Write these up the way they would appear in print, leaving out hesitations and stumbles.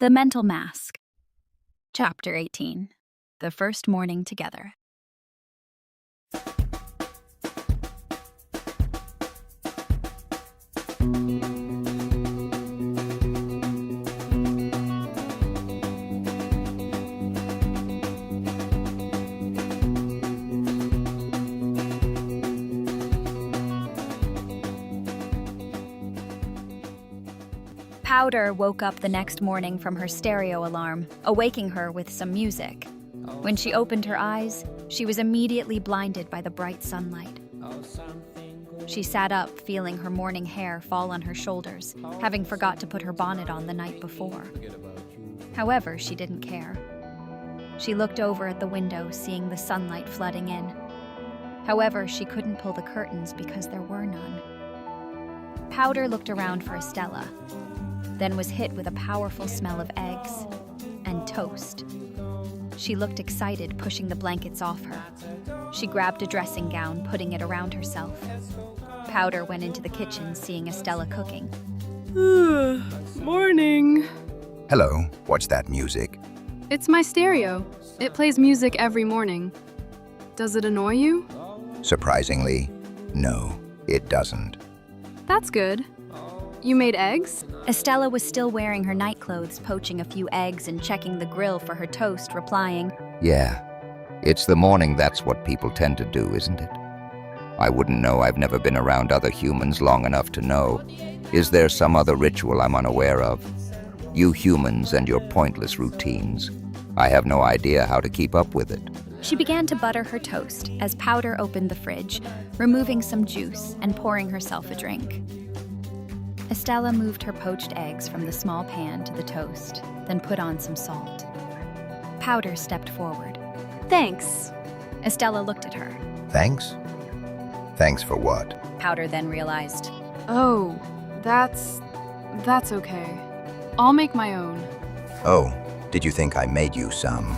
The Mental Mask. Chapter 18. The First Morning Together. Powder woke up the next morning from her stereo alarm, awaking her with some music. When she opened her eyes, she was immediately blinded by the bright sunlight. She sat up, feeling her morning hair fall on her shoulders, having forgot to put her bonnet on the night before. However, she didn't care. She looked over at the window, seeing the sunlight flooding in. However, she couldn't pull the curtains because there were none. Powder looked around for Estella, then was hit with a powerful smell of eggs and toast. She looked excited, pushing the blankets off her. She grabbed a dressing gown, putting it around herself. Powder went into the kitchen, seeing Estella cooking. Morning. Hello, what's that music? It's my stereo. It plays music every morning. Does it annoy you? Surprisingly, no, it doesn't. That's good. You made eggs? Estella was still wearing her nightclothes, poaching a few eggs and checking the grill for her toast, replying, Yeah, it's the morning, that's what people tend to do, isn't it? I wouldn't know, I've never been around other humans long enough to know. Is there some other ritual I'm unaware of? You humans and your pointless routines. I have no idea how to keep up with it. She began to butter her toast as Powder opened the fridge, removing some juice and pouring herself a drink. Estella moved her poached eggs from the small pan to the toast, then put on some salt. Powder stepped forward. Thanks. Estella looked at her. Thanks? Thanks for what? Powder then realized. Oh, that's okay. I'll make my own. Oh, did you think I made you some?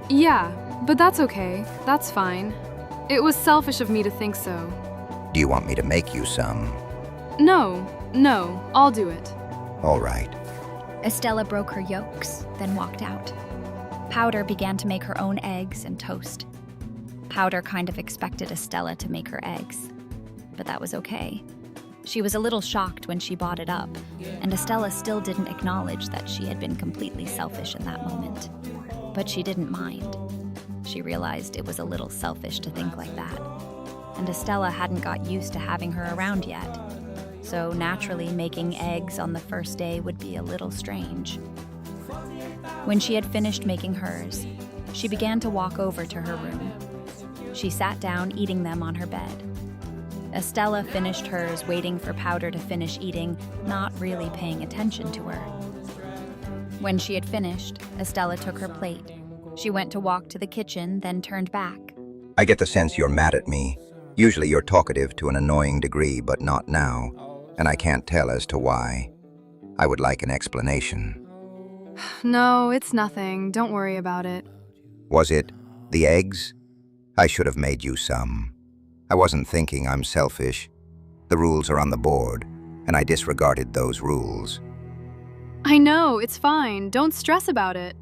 Yeah, but that's okay. That's fine. It was selfish of me to think so. Do you want me to make you some? No, I'll do it. All right. Estella broke her yolks, then walked out. Powder began to make her own eggs and toast. Powder kind of expected Estella to make her eggs, but that was okay. She was a little shocked when she bought it up, and Estella still didn't acknowledge that she had been completely selfish in that moment. But she didn't mind. She realized it was a little selfish to think like that, and Estella hadn't got used to having her around yet. So naturally, making eggs on the first day would be a little strange. When she had finished making hers, she began to walk over to her room. She sat down, eating them on her bed. Estella finished hers, waiting for Powder to finish eating, not really paying attention to her. When she had finished, Estella took her plate. She went to walk to the kitchen, then turned back. I get the sense you're mad at me. Usually you're talkative to an annoying degree, but not now, and I can't tell as to why. I would like an explanation. No, it's nothing. Don't worry about it. Was it the eggs? I should have made you some. I wasn't thinking, I'm selfish. The rules are on the board, and I disregarded those rules. I know, it's fine. Don't stress about it.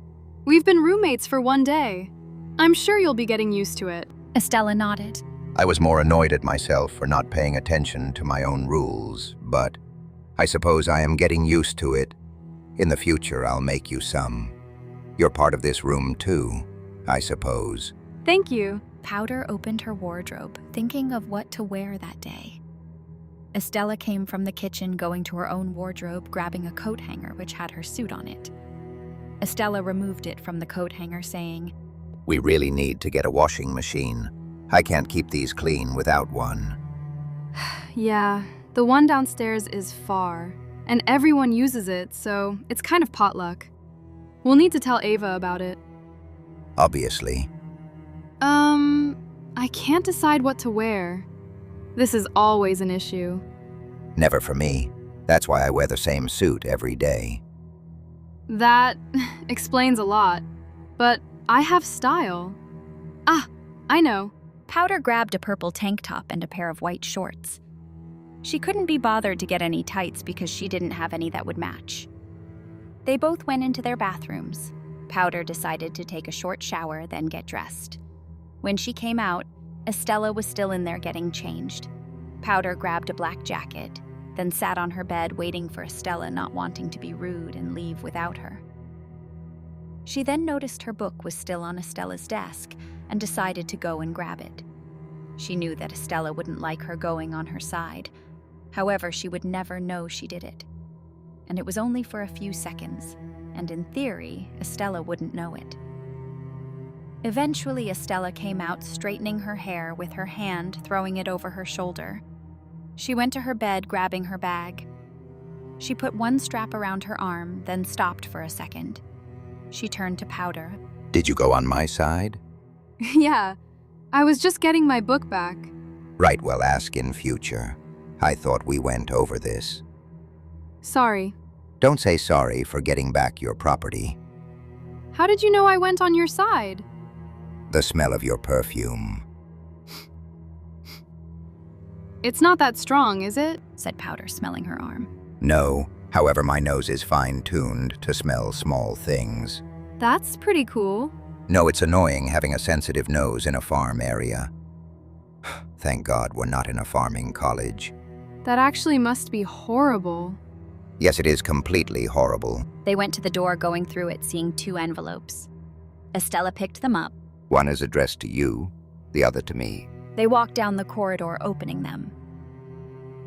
We've been roommates for one day. I'm sure you'll be getting used to it. Estella nodded. I was more annoyed at myself for not paying attention to my own rules, but I suppose I am getting used to it. In the future, I'll make you some. You're part of this room too, I suppose. Thank you. Powder opened her wardrobe, thinking of what to wear that day. Estella came from the kitchen, going to her own wardrobe, grabbing a coat hanger which had her suit on it. Estella removed it from the coat hanger, saying, We really need to get a washing machine. I can't keep these clean without one. Yeah, the one downstairs is far, and everyone uses it, so it's kind of potluck. We'll need to tell Ava about it. Obviously. I can't decide what to wear. This is always an issue. Never for me. That's why I wear the same suit every day. That explains a lot, but I have style. Ah, I know. Powder grabbed a purple tank top and a pair of white shorts. She couldn't be bothered to get any tights because she didn't have any that would match. They both went into their bathrooms. Powder decided to take a short shower, then get dressed. When she came out, Estella was still in there getting changed. Powder grabbed a black jacket, then sat on her bed waiting for Estella, not wanting to be rude and leave without her. She then noticed her book was still on Estella's desk and decided to go and grab it. She knew that Estella wouldn't like her going on her side. However, she would never know she did it. And it was only for a few seconds, and in theory, Estella wouldn't know it. Eventually, Estella came out straightening her hair with her hand throwing it over her shoulder. She went to her bed, grabbing her bag. She put one strap around her arm, then stopped for a second. She turned to Powder. Did you go on my side? Yeah, I was just getting my book back. Right, well, ask in future. I thought we went over this. Sorry. Don't say sorry for getting back your property. How did you know I went on your side? The smell of your perfume. It's not that strong, is it? Said Powder, smelling her arm. No, however, my nose is fine-tuned to smell small things. That's pretty cool. No, it's annoying having a sensitive nose in a farm area. Thank God we're not in a farming college. That actually must be horrible. Yes, it is completely horrible. They went to the door, going through it, seeing 2 envelopes. Estella picked them up. One is addressed to you, the other to me. They walked down the corridor, opening them.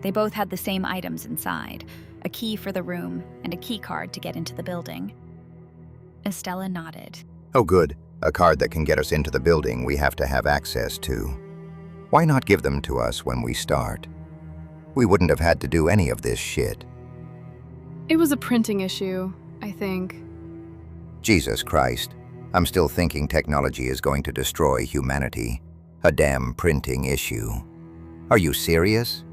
They both had the same items inside, a key for the room and a key card to get into the building. Estella nodded. Oh, good. A card that can get us into the building we have to have access to. Why not give them to us when we start? We wouldn't have had to do any of this shit. It was a printing issue, I think. Jesus Christ. I'm still thinking technology is going to destroy humanity. A damn printing issue. Are you serious?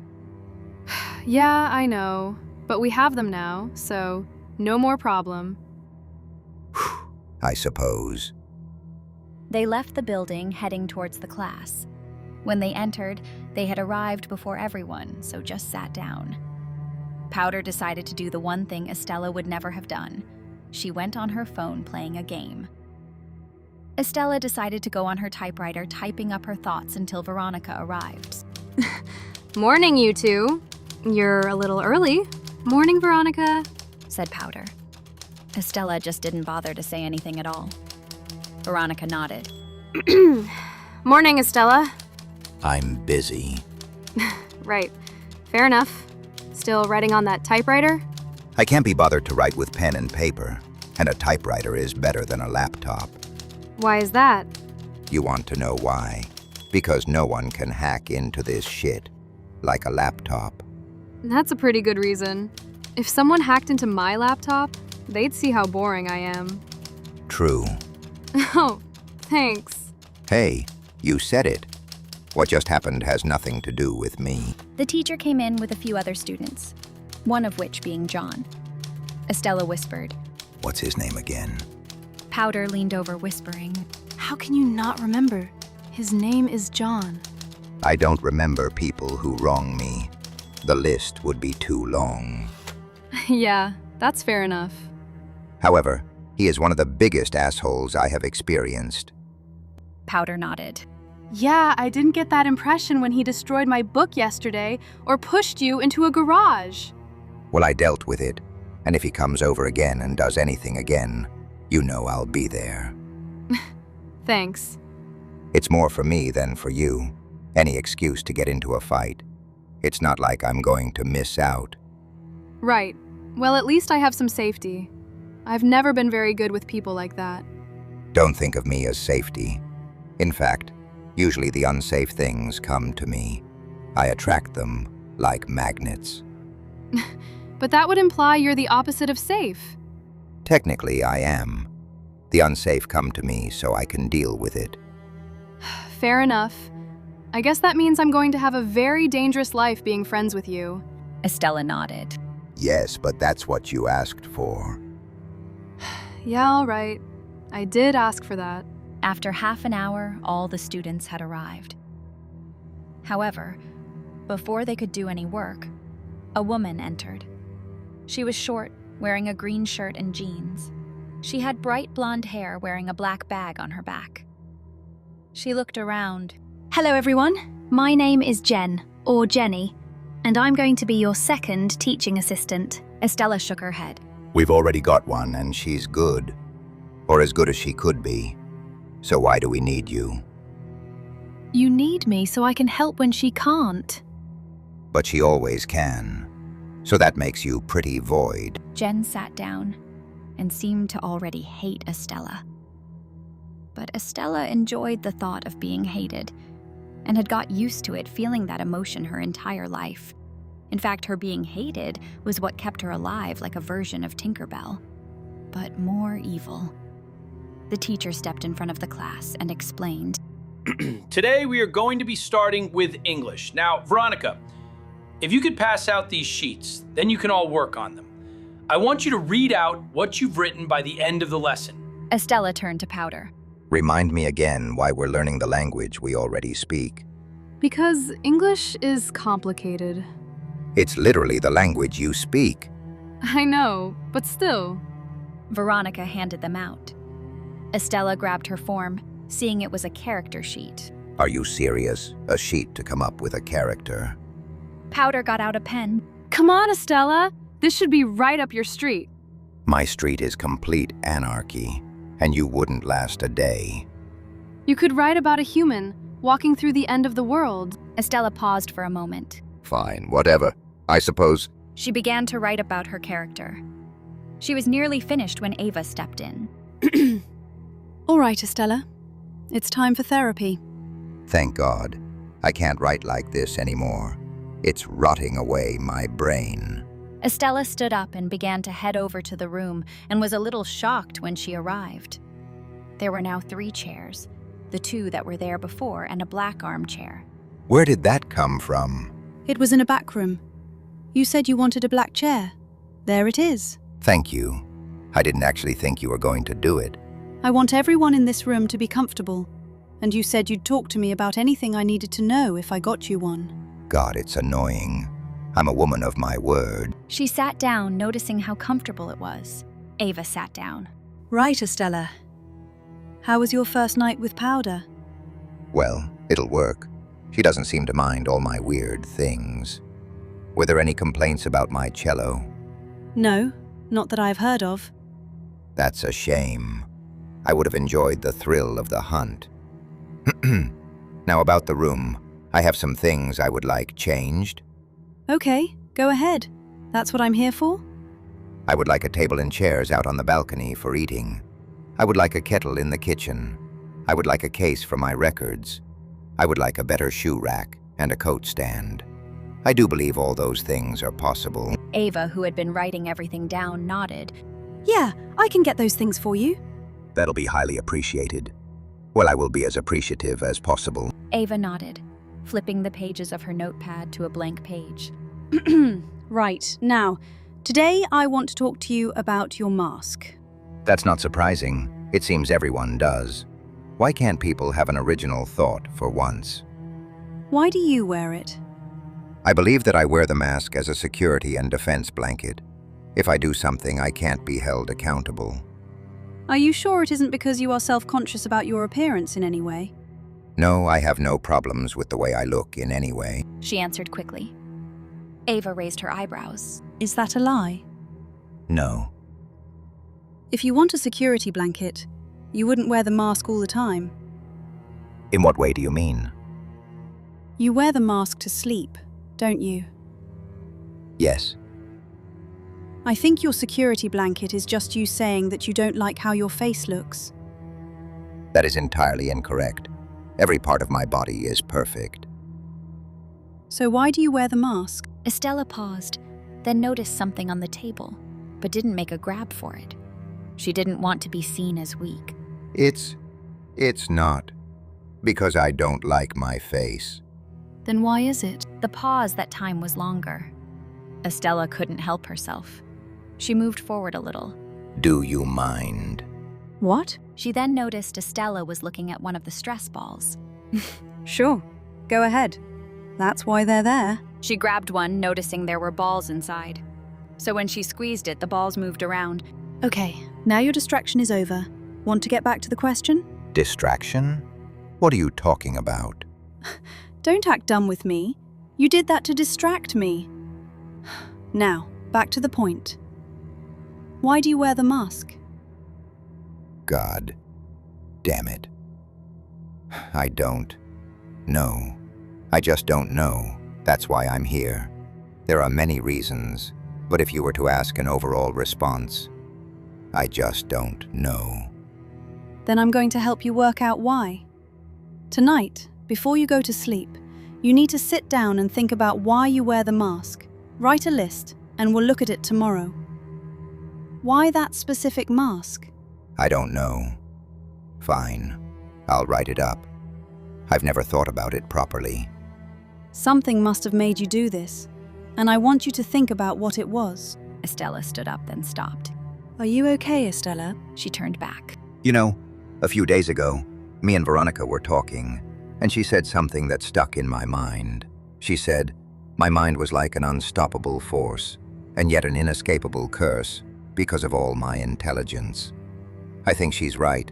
Yeah, I know. But we have them now, so no more problem. I suppose. They left the building, heading towards the class. When they entered, they had arrived before everyone, so just sat down. Powder decided to do the one thing Estella would never have done. She went on her phone playing a game. Estella decided to go on her typewriter, typing up her thoughts until Veronica arrived. Morning, you two. You're a little early. Morning, Veronica. Said Powder. Estella just didn't bother to say anything at all. Veronica nodded. Morning, Estella. I'm busy. Right. Fair enough. Still writing on that typewriter? I can't be bothered to write with pen and paper, and a typewriter is better than a laptop. Why is that? You want to know why? Because no one can hack into this shit, like a laptop. That's a pretty good reason. If someone hacked into my laptop, they'd see how boring I am. True. Oh, thanks. Hey, you said it. What just happened has nothing to do with me. The teacher came in with a few other students, one of which being John. Estella whispered. What's his name again? Powder leaned over, whispering. How can you not remember? His name is John. I don't remember people who wrong me. The list would be too long. Yeah, that's fair enough. However, he is one of the biggest assholes I have experienced. Powder nodded. Yeah, I didn't get that impression when he destroyed my book yesterday or pushed you into a garage. Well, I dealt with it, and if he comes over again and does anything again, you know I'll be there. Thanks. It's more for me than for you. Any excuse to get into a fight. It's not like I'm going to miss out. Right. Well, at least I have some safety. I've never been very good with people like that. Don't think of me as safety. In fact, usually the unsafe things come to me. I attract them like magnets. But that would imply you're the opposite of safe. Technically, I am. The unsafe come to me so I can deal with it. Fair enough. I guess that means I'm going to have a very dangerous life being friends with you. Estella nodded. Yes, but that's what you asked for. Yeah, all right. I did ask for that. After half an hour, all the students had arrived. However, before they could do any work, a woman entered. She was short, wearing a green shirt and jeans. She had bright blonde hair wearing a black bag on her back. She looked around. Hello, everyone. My name is Jen, or Jenny, and I'm going to be your second teaching assistant. Estella shook her head. We've already got one, and she's good. Or as good as she could be. So why do we need you? You need me so I can help when she can't. But she always can. So that makes you pretty void. Jen sat down and seemed to already hate Estella. But Estella enjoyed the thought of being hated and had got used to it, feeling that emotion her entire life. In fact, her being hated was what kept her alive, like a version of Tinkerbell, but more evil. The teacher stepped in front of the class and explained. Today we are going to be starting with English. Now, Veronica, if you could pass out these sheets, then you can all work on them. I want you to read out what you've written by the end of the lesson. Estella turned to Powder. Remind me again why we're learning the language we already speak. Because English is complicated. It's literally the language you speak. I know, but still. Veronica handed them out. Estella grabbed her form, seeing it was a character sheet. Are you serious? A sheet to come up with a character? Powder got out a pen. Come on, Estella. This should be right up your street. My street is complete anarchy, and you wouldn't last a day. You could write about a human walking through the end of the world. Estella paused for a moment. Fine, whatever. I suppose. She began to write about her character. She was nearly finished when Ava stepped in. All right, Estella. It's time for therapy. Thank God. I can't write like this anymore. It's rotting away my brain. Estella stood up and began to head over to the room and was a little shocked when she arrived. There were now 3 chairs, the 2 that were there before and a black armchair. Where did that come from? It was in a back room. You said you wanted a black chair. There it is. Thank you. I didn't actually think you were going to do it. I want everyone in this room to be comfortable. And you said you'd talk to me about anything I needed to know if I got you one. God, it's annoying. I'm a woman of my word. She sat down, noticing how comfortable it was. Ava sat down. Right, Estella. How was your first night with Powder? Well, it'll work. She doesn't seem to mind all my weird things. Were there any complaints about my cello? No, not that I've heard of. That's a shame. I would have enjoyed the thrill of the hunt. Now about the room. I have some things I would like changed. Okay, go ahead. That's what I'm here for? I would like a table and chairs out on the balcony for eating. I would like a kettle in the kitchen. I would like a case for my records. I would like a better shoe rack and a coat stand. I do believe all those things are possible. Ava, who had been writing everything down, nodded. Yeah, I can get those things for you. That'll be highly appreciated. Well, I will be as appreciative as possible. Ava nodded, flipping the pages of her notepad to a blank page. Right, now, today I want to talk to you about your mask. That's not surprising. It seems everyone does. Why can't people have an original thought for once? Why do you wear it? I believe that I wear the mask as a security and defense blanket. If I do something, I can't be held accountable. Are you sure it isn't because you are self-conscious about your appearance in any way? No, I have no problems with the way I look in any way. She answered quickly. Ava raised her eyebrows. Is that a lie? No. If you want a security blanket, you wouldn't wear the mask all the time. In what way do you mean? You wear the mask to sleep, don't you? Yes. I think your security blanket is just you saying that you don't like how your face looks. That is entirely incorrect. Every part of my body is perfect. So why do you wear the mask? Estella paused, then noticed something on the table, but didn't make a grab for it. She didn't want to be seen as weak. It's not. Because I don't like my face. Then why is it? The pause that time was longer. Estella couldn't help herself. She moved forward a little. Do you mind? What? She then noticed Estella was looking at one of the stress balls. Sure, go ahead. That's why they're there. She grabbed one, noticing there were balls inside. So when she squeezed it, the balls moved around. Okay, now your distraction is over. Want to get back to the question? Distraction? What are you talking about? Don't act dumb with me. You did that to distract me. Now, back to the point. Why do you wear the mask? God damn it. I don't know. I just don't know. That's why I'm here. There are many reasons, but if you were to ask an overall response, I just don't know. Then I'm going to help you work out why. Tonight, before you go to sleep, you need to sit down and think about why you wear the mask. Write a list, and we'll look at it tomorrow. Why that specific mask? I don't know. Fine. I'll write it up. I've never thought about it properly. Something must have made you do this, and I want you to think about what it was. Estella stood up, then stopped. Are you okay, Estella? She turned back. You know, a few days ago, me and Veronica were talking, and she said something that stuck in my mind. She said, my mind was like an unstoppable force, and yet an inescapable curse, because of all my intelligence. I think she's right.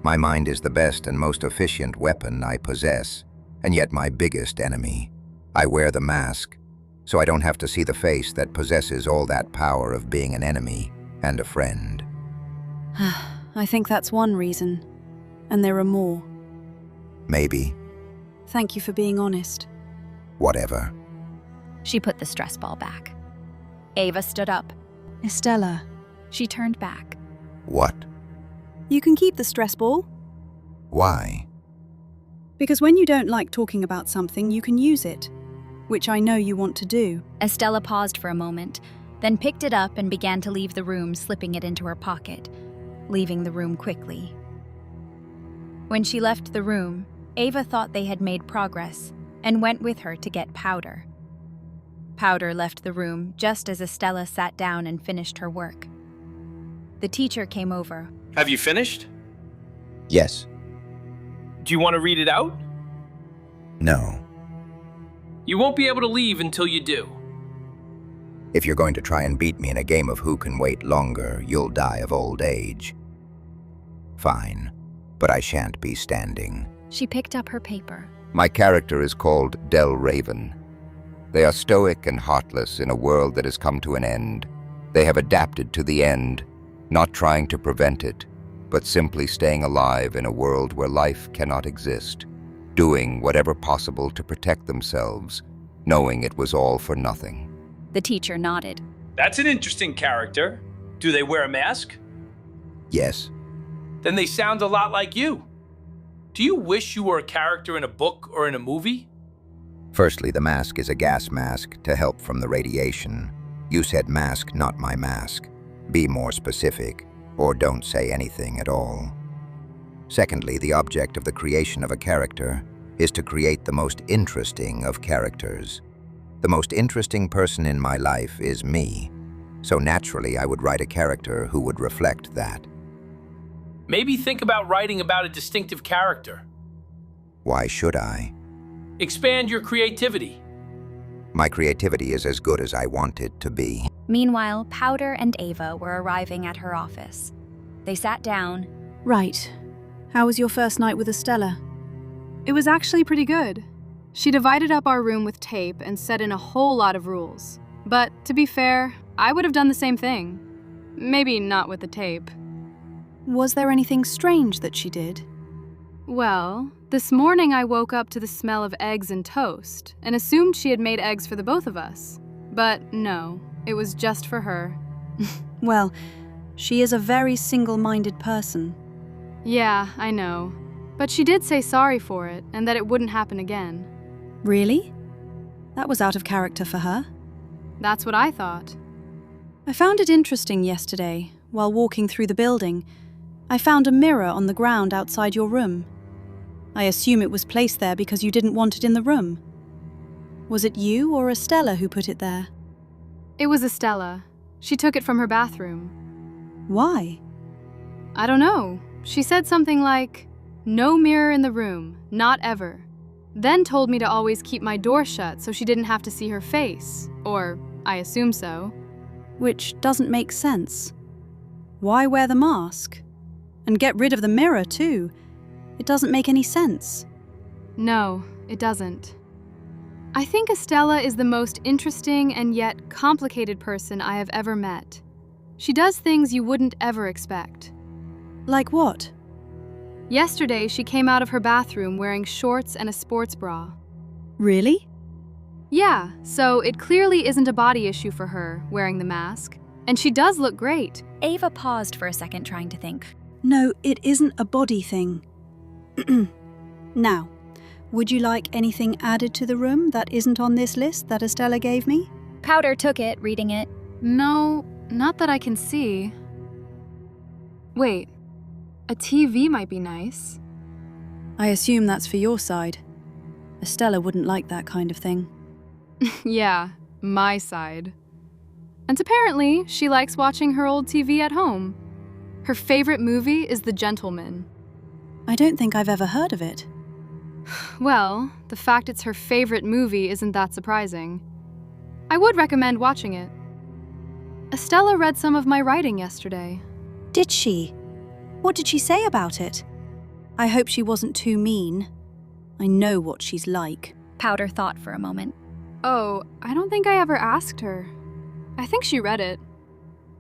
My mind is the best and most efficient weapon I possess, and yet my biggest enemy. I wear the mask, so I don't have to see the face that possesses all that power of being an enemy and a friend. I think that's one reason, and there are more. Maybe. Thank you for being honest. Whatever. She put the stress ball back. Ava stood up. Estella, She turned back. What? you can keep the stress ball, Why? because when you don't like talking about something, you can use it, which I know you want to do. Estella paused for a moment, then picked it up and began to leave the room, slipping it into her pocket, leaving the room quickly. When she left the room, Ava thought they had made progress and went with her to get Powder. Powder left the room just as Estella sat down and finished her work. The teacher came over. Have you finished? Yes. Do you want to read it out? No. You won't be able to leave until you do. If you're going to try and beat me in a game of who can wait longer, you'll die of old age. Fine, but I shan't be standing. She picked up her paper. My character is called Del Raven. They are stoic and heartless in a world that has come to an end. They have adapted to the end, not trying to prevent it, but simply staying alive in a world where life cannot exist, doing whatever possible to protect themselves, knowing it was all for nothing. The teacher nodded. That's an interesting character. Do they wear a mask? Yes, Then they sound a lot like you. Do you wish you were a character in a book or in a movie? firstly, the mask is a gas mask to help from the radiation. You said mask, not my mask. Be more specific, or don't say anything at all. Secondly, the object of the creation of a character is to create the most interesting of characters. The most interesting person in my life is me, so naturally I would write a character who would reflect that. Maybe think about writing about a distinctive character. Why should I? Expand your creativity. My creativity is as good as I want it to be. Meanwhile, Powder and Ava were arriving at her office. They sat down. Right. How was your first night with Estella? It was actually pretty good. She divided up our room with tape and set in a whole lot of rules. But to be fair, I would have done the same thing. Maybe not with the tape. Was there anything strange that she did? Well, this morning I woke up to the smell of eggs and toast and assumed she had made eggs for the both of us. But no, it was just for her. Well, she is a very single-minded person. Yeah, I know. But she did say sorry for it and that it wouldn't happen again. Really? That was out of character for her. That's what I thought. I found it interesting yesterday, while walking through the building. I found a mirror on the ground outside your room. I assume it was placed there because you didn't want it in the room. Was it you or Estella who put it there? It was Estella. She took it from her bathroom. Why? I don't know. She said something like, "No mirror in the room, not ever." Then told me to always keep my door shut so she didn't have to see her face. Or, I assume so. which doesn't make sense. Why wear the mask? And get rid of the mirror, too. It doesn't make any sense. No, it doesn't. I think Estella is the most interesting and yet complicated person I have ever met. She does things you wouldn't ever expect. Like what? Yesterday, she came out of her bathroom wearing shorts and a sports bra. Really? Yeah, so it clearly isn't a body issue for her, wearing the mask. And she does look great. Ava paused for a second, trying to think. No, it isn't a body thing. Now, would you like anything added to the room that isn't on this list that Estella gave me? Powder took it, reading it. No, not that I can see. Wait, a TV might be nice. I assume that's for your side. Estella wouldn't like that kind of thing. Yeah, my side. And apparently, she likes watching her old TV at home. Her favorite movie is The Gentleman. I don't think I've ever heard of it. Well, the fact it's her favorite movie isn't that surprising. I would recommend watching it. Estella read some of my writing yesterday. Did she? What did she say about it? I hope she wasn't too mean. I know what she's like. Powder thought for a moment. Oh, I don't think I ever asked her. I think she read it.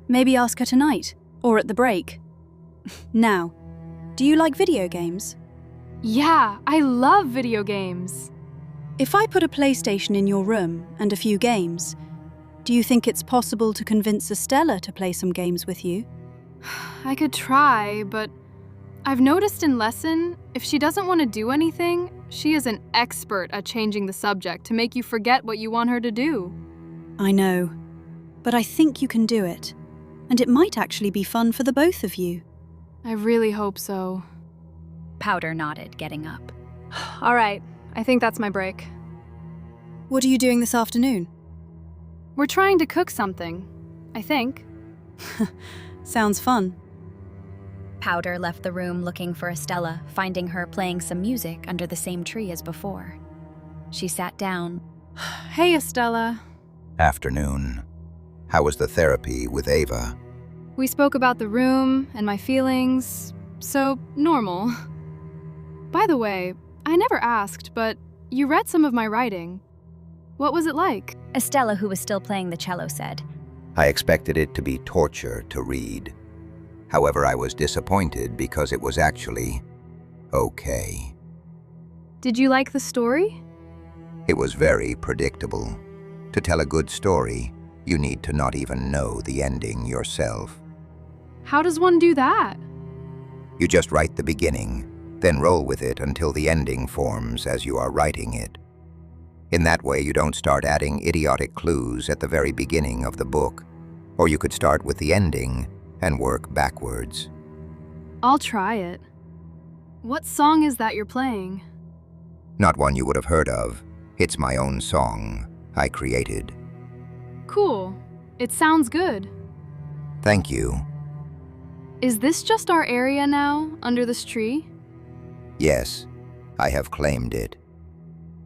Maybe ask her tonight, or at the break. Now, do you like video games? Yeah, I love video games. If I put a PlayStation in your room and a few games, do you think it's possible to convince Estella to play some games with you? I could try, but I've noticed in lesson, if she doesn't want to do anything, she is an expert at changing the subject to make you forget what you want her to do. I know, but I think you can do it. And it might actually be fun for the both of you. I really hope so. Powder nodded, getting up. All right, I think that's my break. What are you doing this afternoon? We're trying to cook something, I think. Sounds fun. Powder left the room looking for Estella, finding her playing some music under the same tree as before. She sat down. Hey, Estella. Afternoon. How was the therapy with Ava? We spoke about the room and my feelings, so normal. By the way, I never asked, but you read some of my writing. What was it like? Estella, who was still playing the cello, said. I expected it to be torture to read. However, I was disappointed because it was actually okay. Did you like the story? It was very predictable. To tell a good story, you need to not even know the ending yourself. How does one do that? You just write the beginning, then roll with it until the ending forms as you are writing it. In that way, you don't start adding idiotic clues at the very beginning of the book, or you could start with the ending and work backwards. I'll try it. What song is that you're playing? Not one you would have heard of. It's my own song I created. Cool. It sounds good. Thank you. Is this just our area now, under this tree? Yes, I have claimed it.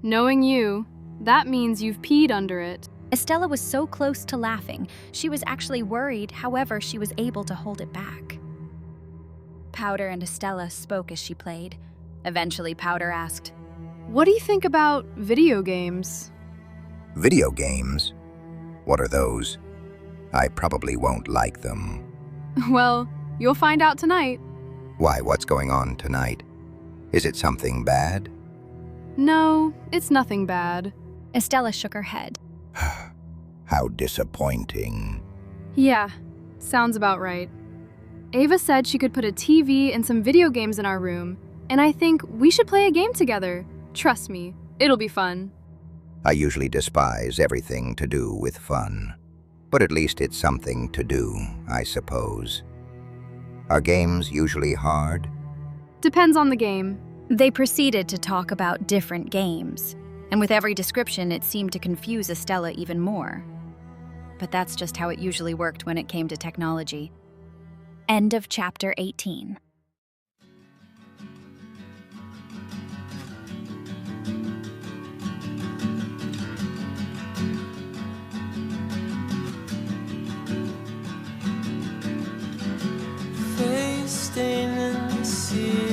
Knowing you, that means you've peed under it. Estella was so close to laughing, she was actually worried, however, she was able to hold it back. Powder and Estella spoke as she played. Eventually, Powder asked, What do you think about video games? Video games? What are those? I probably won't like them. Well, you'll find out tonight. Why, what's going on tonight? Is it something bad? No, it's nothing bad. Estella shook her head. How disappointing. Yeah, sounds about right. Ava said she could put a TV and some video games in our room, and I think we should play a game together. Trust me, it'll be fun. I usually despise everything to do with fun. But at least it's something to do, I suppose. Are games usually hard? Depends on the game. They proceeded to talk about different games, and with every description, it seemed to confuse Estella even more. But that's just how it usually worked when it came to technology. End of chapter 18. tears.